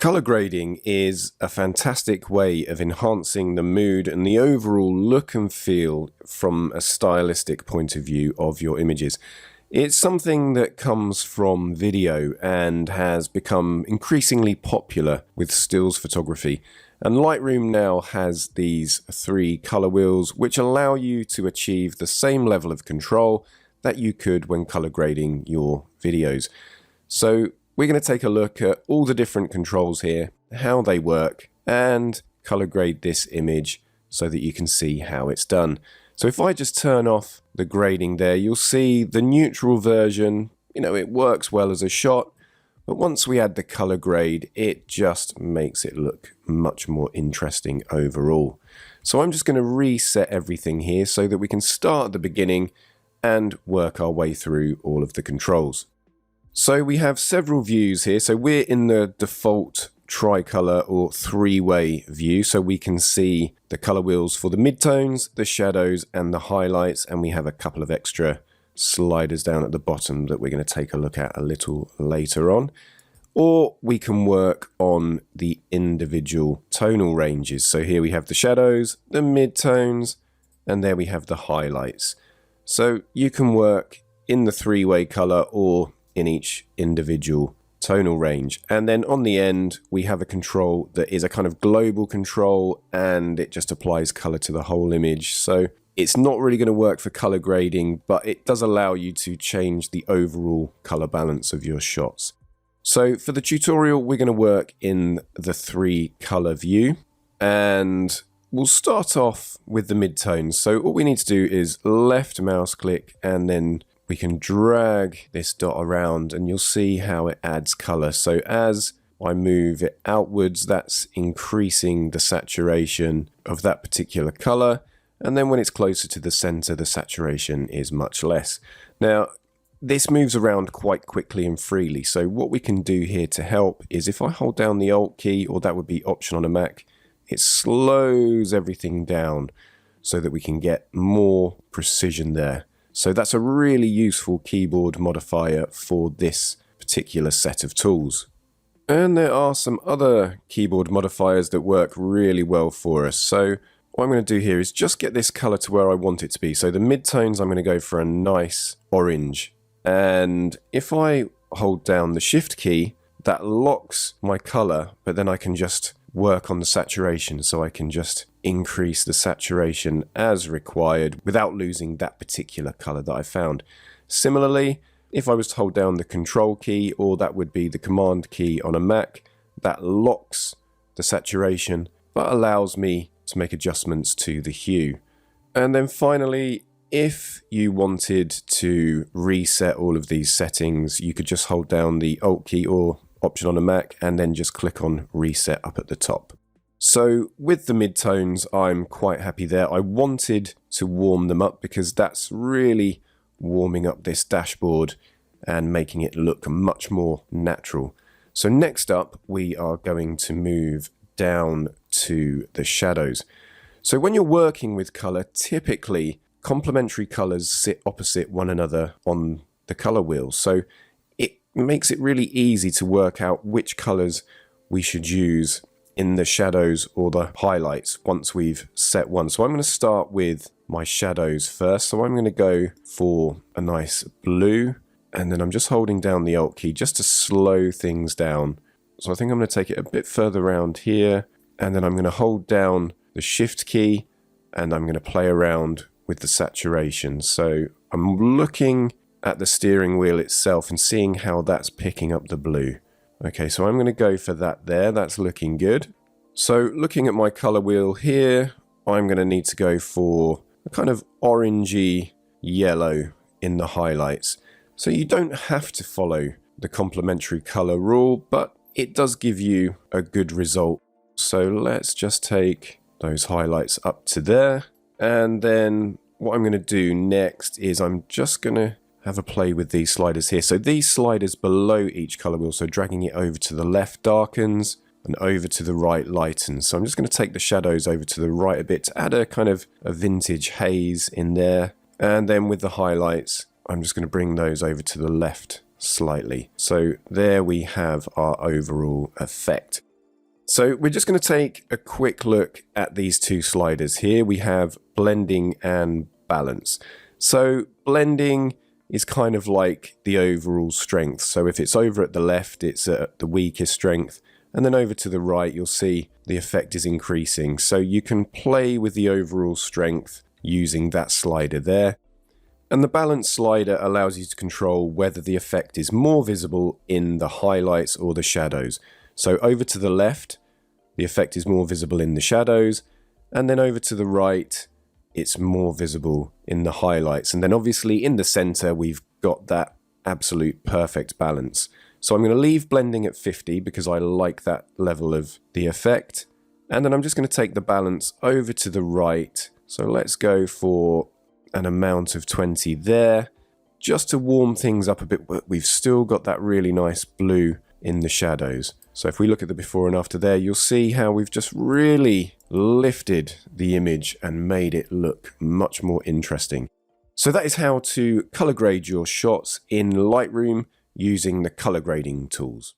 Color grading is a fantastic way of enhancing the mood and the overall look and feel from a stylistic point of view of your images. It's something that comes from video and has become increasingly popular with stills photography. And Lightroom now has these 3 color wheels which allow you to achieve the same level of control that you could when color grading your videos. So we're going to take a look at all the different controls here, how they work, and color grade this image so that you can see how it's done. So if I just turn off the grading there, you'll see the neutral version, it works well as a shot, but once we add the color grade, it just makes it look much more interesting overall. So I'm just going to reset everything here so that we can start at the beginning and work our way through all of the controls. So we have several views here. So we're in the default tricolor or 3-way view. So we can see the color wheels for the midtones, the shadows, and the highlights. And we have a couple of extra sliders down at the bottom that we're going to take a look at a little later on. Or we can work on the individual tonal ranges. So here we have the shadows, the midtones, and there we have the highlights. So you can work in the 3-way color or in each individual tonal range. And then on the end, we have a control that is a kind of global control, and it just applies color to the whole image. So it's not really going to work for color grading, but it does allow you to change the overall color balance of your shots. So for the tutorial, we're going to work in the 3 color view, and we'll start off with the midtones. So all we need to do is left mouse click, and then we can drag this dot around and you'll see how it adds color. So as I move it outwards, that's increasing the saturation of that particular color. And then when it's closer to the center, the saturation is much less. Now, this moves around quite quickly and freely. So what we can do here to help is if I hold down the Alt key, or that would be Option on a Mac, it slows everything down so that we can get more precision there. So that's a really useful keyboard modifier for this particular set of tools. And there are some other keyboard modifiers that work really well for us. So what I'm going to do here is just get this color to where I want it to be. So the midtones, I'm going to go for a nice orange. And if I hold down the Shift key, that locks my color, but then I can just work on the saturation. So I can just increase the saturation as required without losing that particular color that I found. Similarly, if I was to hold down the Control key, or that would be the Command key on a Mac, that locks the saturation but allows me to make adjustments to the hue. And then finally, if you wanted to reset all of these settings, you could just hold down the Alt key or Option on a Mac and then just click on Reset up at the top. So with the midtones, I'm quite happy there. I wanted to warm them up because that's really warming up this dashboard and making it look much more natural. So next up, we are going to move down to the shadows. So when you're working with color, typically complementary colors sit opposite one another on the color wheel. So it makes it really easy to work out which colors we should use in the shadows or the highlights once we've set one. So I'm going to start with my shadows first. So I'm going to go for a nice blue, and then I'm just holding down the Alt key just to slow things down. So I think I'm going to take it a bit further around here, and then I'm going to hold down the Shift key and I'm going to play around with the saturation. So I'm looking at the steering wheel itself and seeing how that's picking up the blue. Okay, so I'm going to go for that there. That's looking good. So looking at my color wheel here, I'm going to need to go for a kind of orangey yellow in the highlights. So you don't have to follow the complementary color rule, but it does give you a good result. So let's just take those highlights up to there. And then what I'm going to do next is I'm just going to have a play with these sliders here. So these sliders below each color wheel, so dragging it over to the left darkens and over to the right lightens. So I'm just going to take the shadows over to the right a bit to add a kind of a vintage haze in there. And then with the highlights, I'm just going to bring those over to the left slightly. So there we have our overall effect. So we're just going to take a quick look at these two sliders here. We have blending and balance. So blending is kind of like the overall strength. So if it's over at the left, it's at the weakest strength. And then over to the right, you'll see the effect is increasing. So you can play with the overall strength using that slider there. And the balance slider allows you to control whether the effect is more visible in the highlights or the shadows. So over to the left, the effect is more visible in the shadows, and then over to the right, it's more visible in the highlights. And then obviously in the center, we've got that absolute perfect balance. So I'm going to leave blending at 50 because I like that level of the effect. And then I'm just going to take the balance over to the right. So let's go for an amount of 20 there, just to warm things up a bit. We've still got that really nice blue in the shadows. So if we look at the before and after there, you'll see how we've just really lifted the image and made it look much more interesting. So that is how to color grade your shots in Lightroom using the color grading tools.